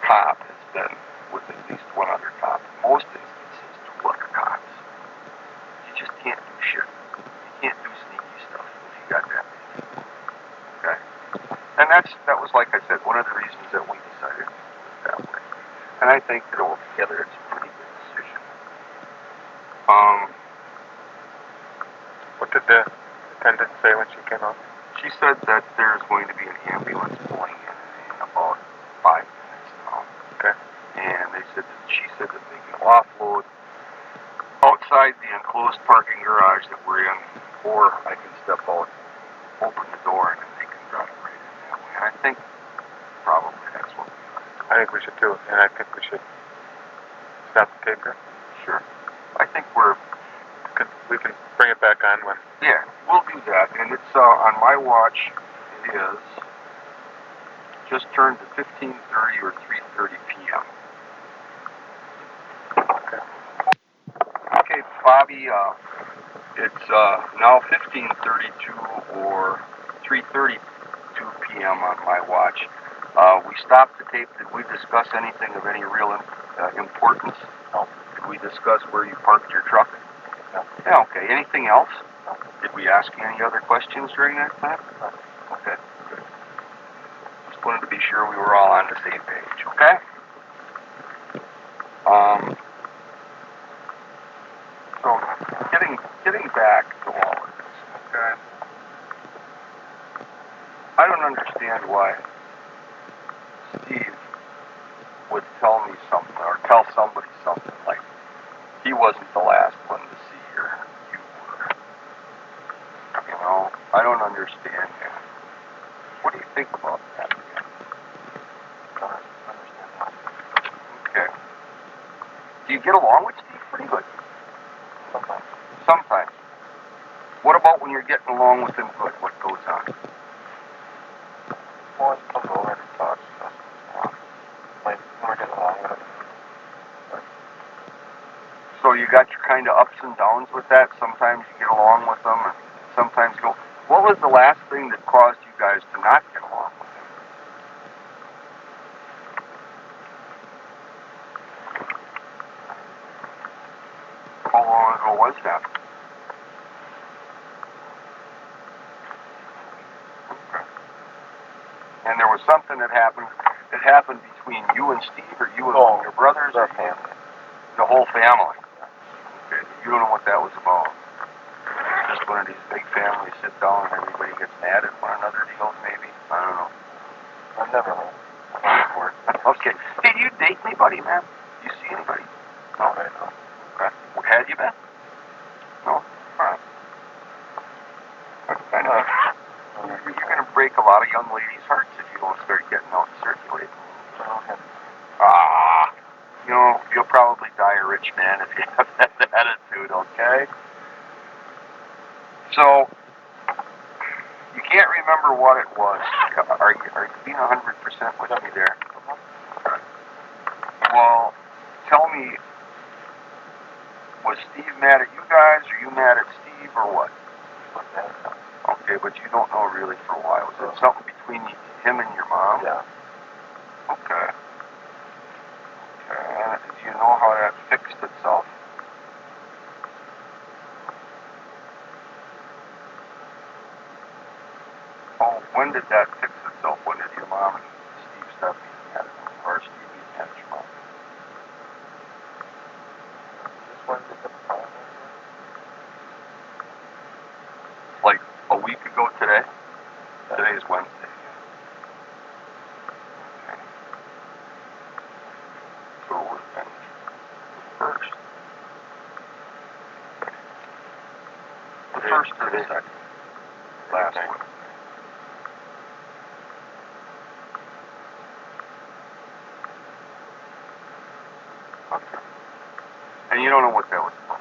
cop has been with at least 1 other cop. In most instances, 2 other cops. You just can't do shit. You can't do sneaky stuff if you got that many people. Okay? And that was, like I said, one of the reasons that we decided to do it that way. And I think that altogether it's a pretty good decision. What did the attendant say when she came out? She said that there's going to be an ambulance pulling in about 5 minutes now. Okay. And she said that they can offload outside the enclosed parking garage that we're in, or I can step out, open the door, and then they can drive right in that way. And I think probably that's what we ought I think we should too, and I think we should stop the tape here. Sure. I think We can bring it back on when. yeah, we'll do that. And it's, on my watch, it is just turned to 15:30 or 3:30 p.m. Okay. Okay, Bobby, it's, now 15:32 or 3:32 p.m. on my watch. We stopped the tape. Did we discuss anything of any real importance? No. Did we discuss where you parked your truck? No. Yeah, okay. Anything else? No. Did we ask you any other questions during that time? No. Okay, good. Just wanted to be sure we were all on the same page, okay? So, getting back to all of this, okay? I don't understand why Steve would tell me something or tell somebody something like he wasn't the last one to see her, you were. You know, I don't understand that. What do you think about that? I don't understand that. Okay. Do you get along with Steve pretty good? Sometimes. Sometimes. What about when you're getting along with him good? What goes on? Well, he comes over and he talks. Like, we're getting along with it. So you got your kind of ups and downs with that. Sometimes you get along with them, and sometimes you don't. What was the last thing that caused you guys to not get along with him? How long ago was that? Okay. And there was something that happened between you and Steve, or you and your brothers, Our or family. the whole family. Okay. You don't know what that was about. Just one of these big families sit down and everybody gets mad at one another deals, maybe? I don't know. I've never heard. Okay. Did you date anybody, man? You see anybody? No, right now. Okay. Well, had you been? No? Alright. I know. You're going to break a lot of young ladies' hearts if you don't start getting out and circulating. You know, you'll probably die a rich man if you have that attitude, okay? So, you can't remember what it was. Are you being 100% with me there? Well, tell me, was Steve mad at you guys, or you mad at Steve, or what? Okay, but you don't know really for a while. Was it something between him and your mom? Yeah. Okay. Do you know how that fixed itself? Oh, when did that fix itself? When did your mom and Steve stop being mad at him? Or Steve being mad at your mom? This Wednesday, Like a week ago today? Yeah. Today is Wednesday. Okay. So it would have been first. The first or the second? Last one. Okay. And you don't know what that was about.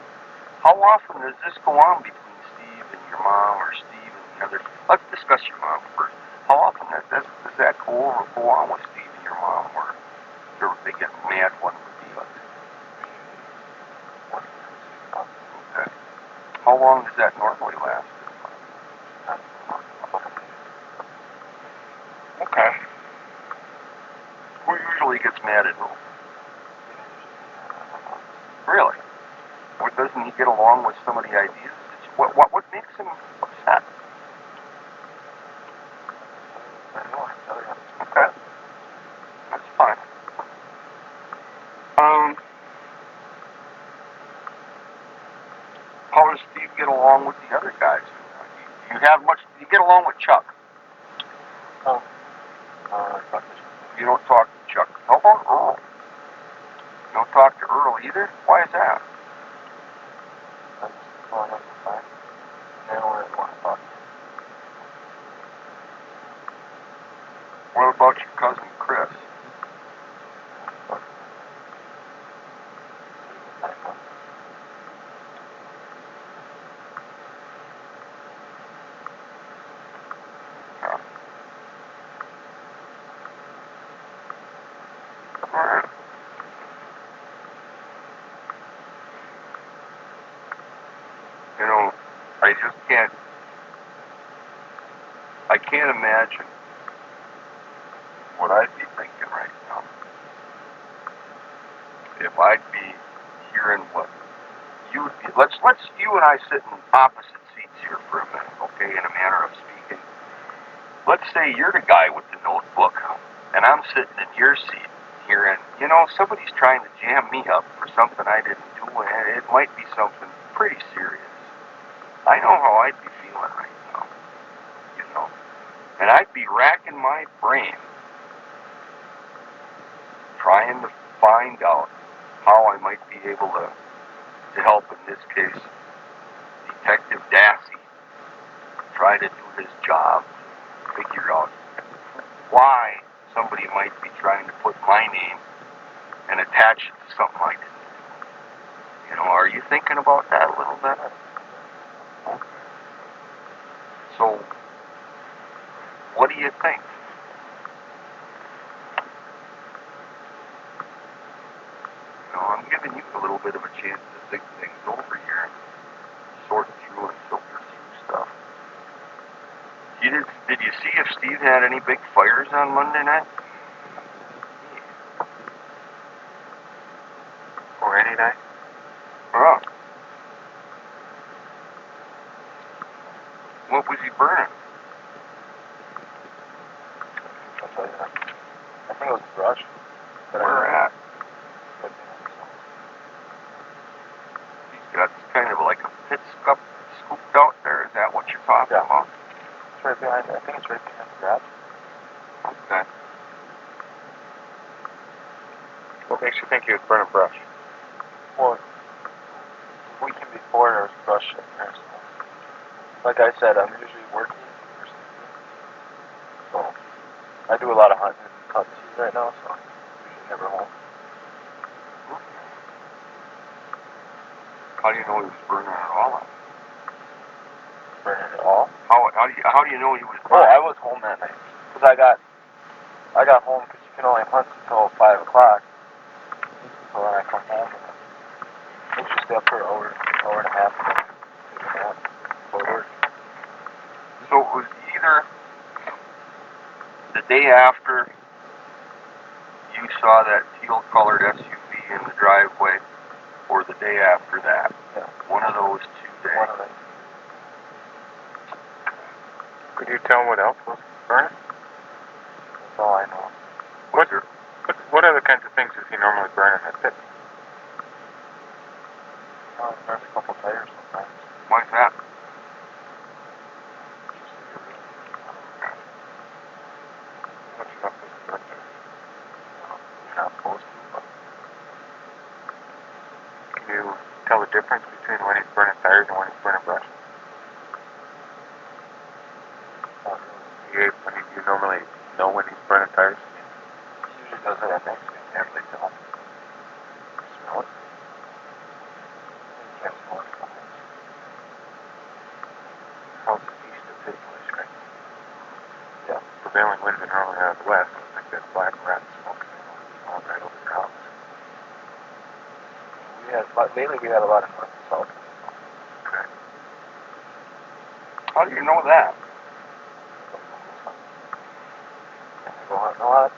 How often does this go on between Steve and your mom, or Steve and the other? Let's discuss your mom first. How often does that go on with Steve and your mom, where they get mad one with the other? Okay. How long does that normally last? Okay. Who usually gets mad at who? Really? Or doesn't he get along with some of the ideas? What makes him upset? Okay. That's fine. How does Steve get along with the other guys? Do you get along with Chuck? No. You don't talk to Chuck. How about Earl? You don't talk to Earl either? Why is that? What about your cousin Chris? I just can't. I can't imagine what I'd be thinking right now if I'd be hearing what you would be. Let's you and I sit in opposite seats here for a minute, okay? In a manner of speaking. Let's say you're the guy with the notebook, and I'm sitting in your seat hearing, you know, somebody's trying to jam me up for something I didn't do, and it might be something pretty serious. I know how I'd be feeling right now, you know, and I'd be racking my brain trying to find out how I might be able to help, in this case, Detective Dassey try to do his job, figure out why somebody might be trying to put my name and attach it to something I didn't do. You know, are you thinking about that a little bit? So, what do you think? You know, I'm giving you a little bit of a chance to think things over here and sort through and filter through stuff. Did you see if Steve had any big fires on Monday night? Or any night? Oh. What was he burning? I'll tell you that. I think it was brush. Where at? He's got kind of like a pit scooped out there. Is that what you're talking about? It's right behind. I think it's right behind the garage. Okay. What makes you think he was burning brush? Well, the weekend before there was brush in there. So, like I said, I'm usually working or something. So I do a lot of hunting and cutting season right now, so I'm usually never home. How do you know he was burning it all up? Burning it all. How do you know he was Oh, burning? I was home that night because I got home because you can only hunt until 5 o'clock. So then I come home and I usually stay up for an hour and a half, take a nap before work. So it was either the day after you saw that teal-colored SUV in the driveway, or the day after that. Yeah. One of those 2 days. One of them. Could you tell what else was burning? That's all I know. What other kinds of things does he normally burn in that pit? There's a couple tires sometimes. Why's that? Much enough was burnt there. You're not supposed to, but Can you tell the difference between when he's burning tires and when he's burning brush? not really. You normally know when he's burning tires? He usually does it at night, so you can't really tell. Smell it. You can't smell it sometimes. How's the east of City Place, right? Yeah. Prevailing winds are normally out of the west, so it's like that black rat smoke going right over your house. Lately we had a lot of north and south. Okay. How do you know that? I go hunting a lot.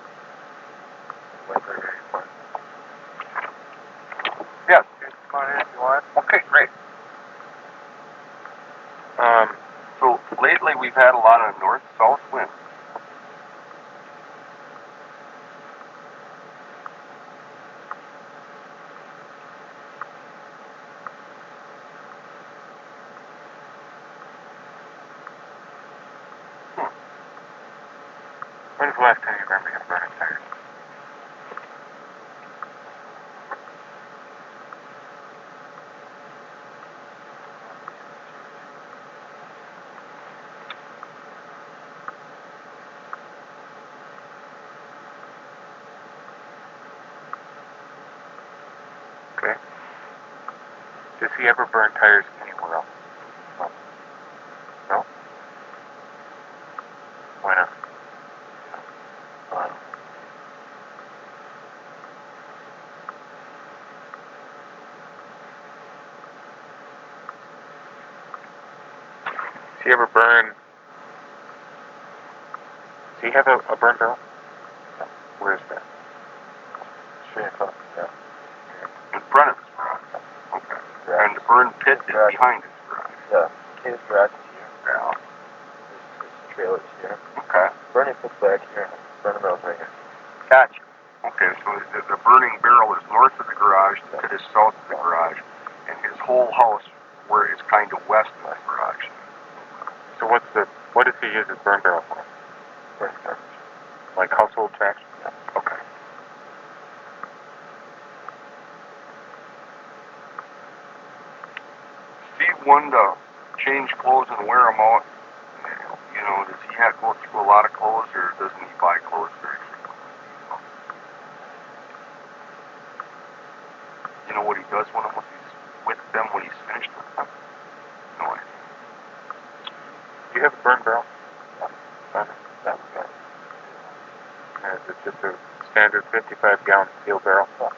Winds are very important. Yes. Come on in if you want. Okay, great. So lately we've had a lot of north-south winds. When's the last time you remember him burning tires? Okay. Does he ever burn tires anywhere else? No. No? Why not? you ever burn? Do you have a burn barrel? Where is that? Straight across, yeah. In front of his garage. Okay. And the burn pit is behind his garage. Yeah. His garage is here. Yeah. His trailer's here. Okay. Burning pit's back here, and the burning barrel's right here. Gotcha. Okay, so the burning barrel is north of the garage, the pit is south of the garage, and his whole house where it's kind of west of the garage. So what does he use his burn barrel for? Burning garbage. Like household trash? Yeah. Okay. Steve wanted to change clothes and wear them out. You know, does he have to go through a lot of clothes, or doesn't he buy clothes very frequently? You know what he does when he's with them when he's finished with them? No idea. Do you have a burn barrel? That's good. Is it just a standard 55-gallon steel barrel? Yeah.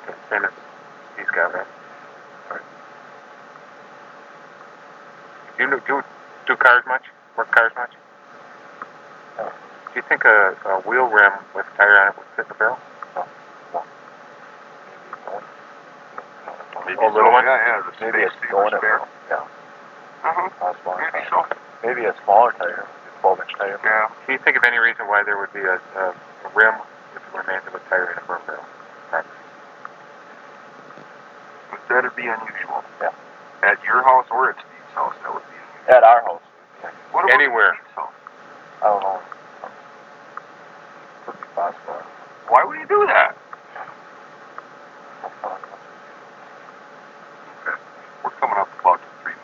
Okay, same as he's got, right? Alright. Do you do cars much? Work cars much? No. Do you think a wheel rim with a tire on it would fit in the barrel? No. Maybe a little one? Yeah, the Maybe a space saver spare. Yeah. Uh-huh. Maybe so. Maybe a smaller tire, a 12-inch tire. Yeah. Can you think of any reason why there would be a rim with a remains of a tire in a burn barrel? That'd be unusual. Yeah. At your house or at Steve's house, that would be unusual. At our house. What about Anywhere. Steve's house? I don't know. Could be possible. Why would you do that? Okay. We're coming up about 3 minutes.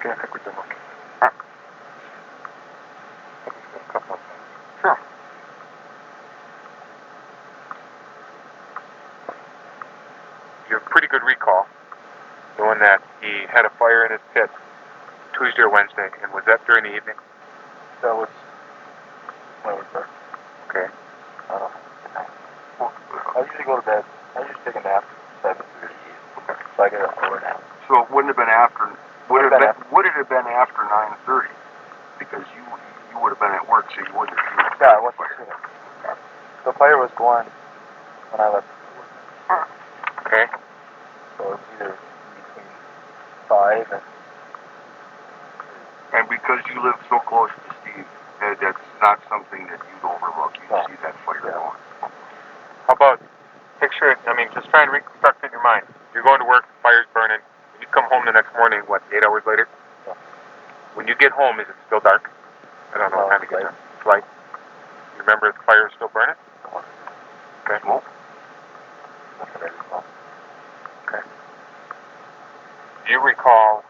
Okay, I think we're done. Huh. I think we've got a couple of things. Sure. You have pretty good recall, knowing that he had a fire in his pit Tuesday or Wednesday, and was that during the evening? That was when we first. Okay. I don't know. I usually go to bed. I usually take a nap at 7:30. Okay. So I get an hour nap. So it wouldn't have been after. Would it have been after 9:30? Because you would have been at work, so you wouldn't have seen it. Yeah, I wasn't seeing it. The fire was going when I left work. Okay. So it's either between 5 and. And because you live so close to Steve, that's not something that you'd overlook. You'd see that fire going. How about picture it? I mean, just try and reconstruct it in your mind. You're going to work, the fire's burning. You come home the next morning, 8 hours later? Yeah. When you get home, is it still dark? I don't know what time you get there. It's light. You remember if the fire is still burning? Okay. Smoke? Okay. Do you recall,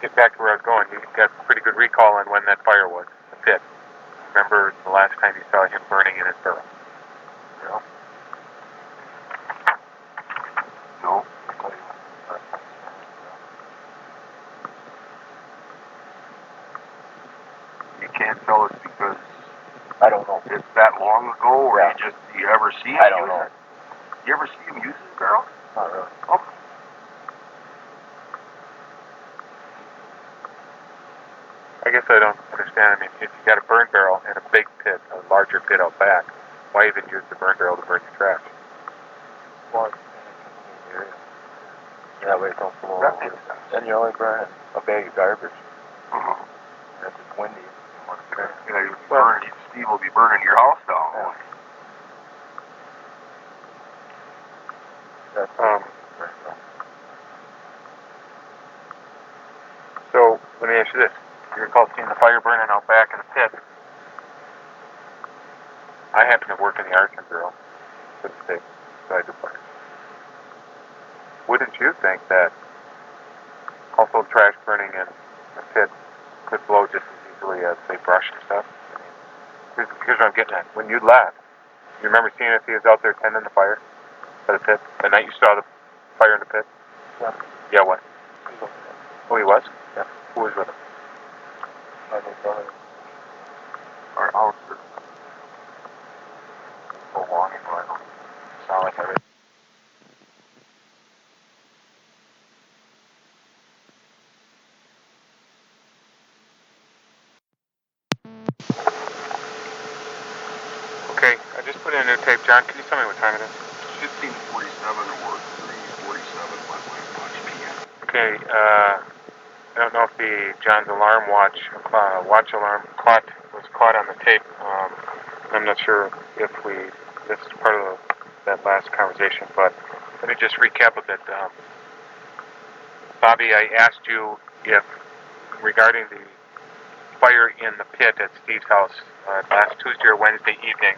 get back to where I was going, you got pretty good recall on when that fire was, the pit. Remember the last time you saw him burning in his barrel? No. No. You can't tell us because I don't know. it's that long ago, or Yeah. do you ever see him I don't use know. it? You ever see him use his barrel? Not really. Oh. I guess I don't understand. I mean, if you got a burn barrel and a big pit, a larger pit out back, why even use the burn barrel to burn your trash? Well, that way it don't blow That over. makes sense. Then you only burn a bag of garbage. Uh-huh. If it's windy. Yeah, Steve will be burning your house down. Yeah. That's So, let me ask you this. You recall seeing the fire burning out back in the pit. I happen to work in the arson bureau for the state, so I do fires. Wouldn't you think that household trash burning in a pit could blow just as easily as, say, brush and stuff? I mean, here's what I'm getting at. When you left, you remember seeing if he was out there tending the fire at the pit? The night you saw the fire in the pit? Yeah. Yeah, what? Oh, he was? Yeah. Who was with him? my new brother. Our house is so long ago, I don't sound like I Okay, I just put in a new tape. John, can you tell me what time it is? 15:47 or 3:47 by my watch p.m. Okay, I don't know if the John's alarm watch alarm was caught on the tape. I'm not sure if this is part of that last conversation, but let me just recap a bit. Bobby, I asked you if, regarding the fire in the pit at Steve's house last Tuesday or Wednesday evening,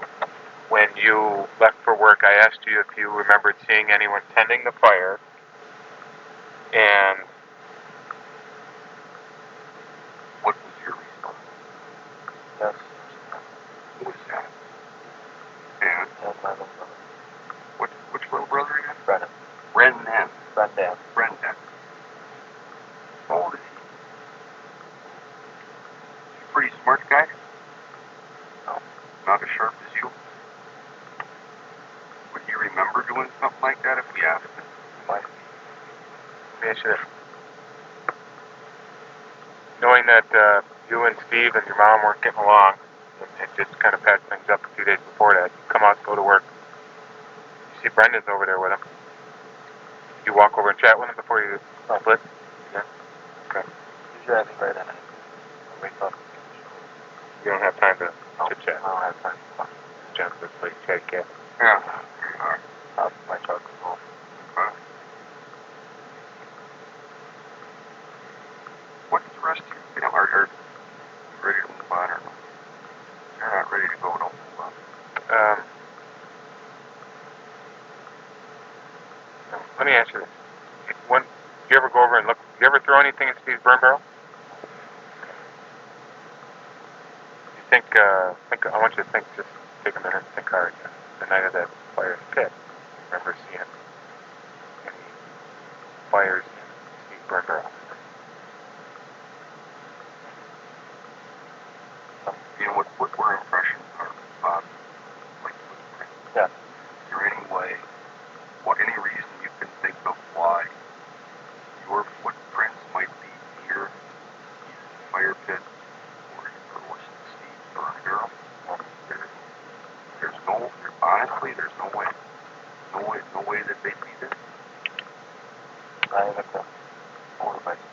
when you left for work, I asked you if you remembered seeing anyone tending the fire, and What was your response? Yes. Who was that? And Yes, my little brother. which little brother again? Brennan. Brendan. Brendan. Brendan. How old is he? He's a pretty smart guy. No. Not as sharp as you. Would he remember doing something like that if we asked him? Might. yeah, sure. Knowing that you and Steve and your mom weren't getting along, it just kind of patched things up a few days before that. You come out, go to work. You see Brendan's over there with him. You walk over and chat with him before you split? Yeah? Okay. Usually I think right in it. I wake up. You don't have time to chit-chat. I don't have time to talk. John's just like chatty cat. Yeah. Pretty hard. My truck is full. Huh? What's the rest of you know, are you ready to move on or no? You're not ready to go, don't move on. Let me ask you this. When you ever go over and look, you ever throw anything in Steve's burn barrel? You think, I want you to think, just take a minute and think hard. The night of that fire in the pit, remember seeing any fires in Steve's burn barrel? You know, what were impressions are like footprints? Yeah. Is there any way, any reason you can think of why your footprints might be near either the fire pit or Steve's burn barrel? There's no, honestly, there's no way that they'd be there. I haven't done motorbike.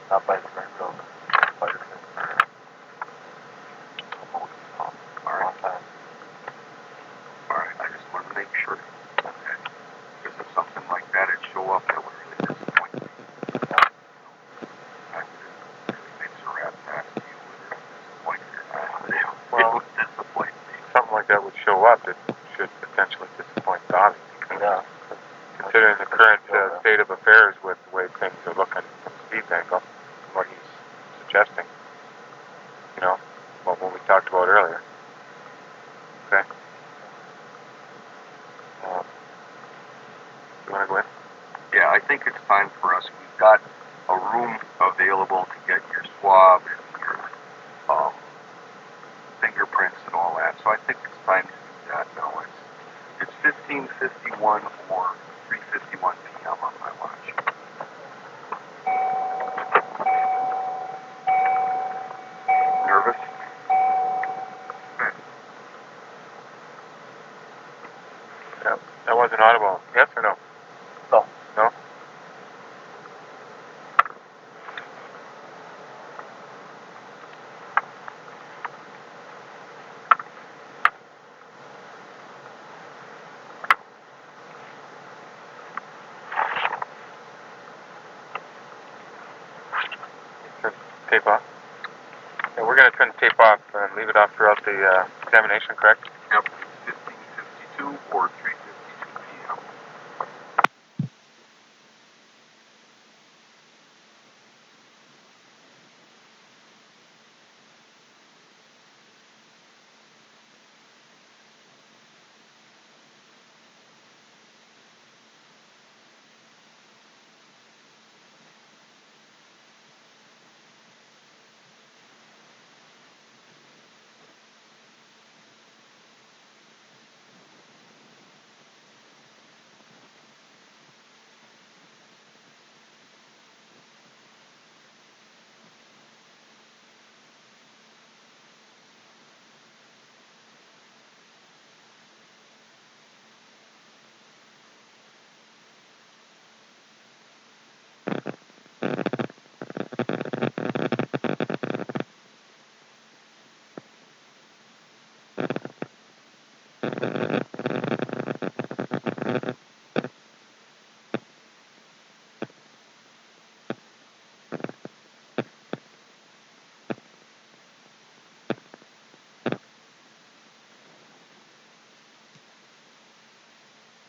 Not by the burn barrel. By the pit. Alright, I just want to make sure. Okay. Because if something like that had show up, that would really disappoint me. I makes a rat past you, whether it's disappointed or not. It would disappoint me. Something like that would show up, it should potentially disappoint Bobby. Yeah. Considering the current state of affairs with the way things are looking from Steve's angle, what he's suggesting, you know, what we talked about earlier. Okay? You want to go in? Yeah, I think it's time for us. We've got a room available to get your swab and your fingerprints and all that. So I think it's time to do that now. It's 15:51 or 3:51 p.m. on my watch. Nervous? Okay. That wasn't audible. Yes or no? No. No? Turn the tape off. Yeah, we're going to turn the tape off and leave it off throughout the examination, correct? Yep. 15:52 or 3:52 p.m.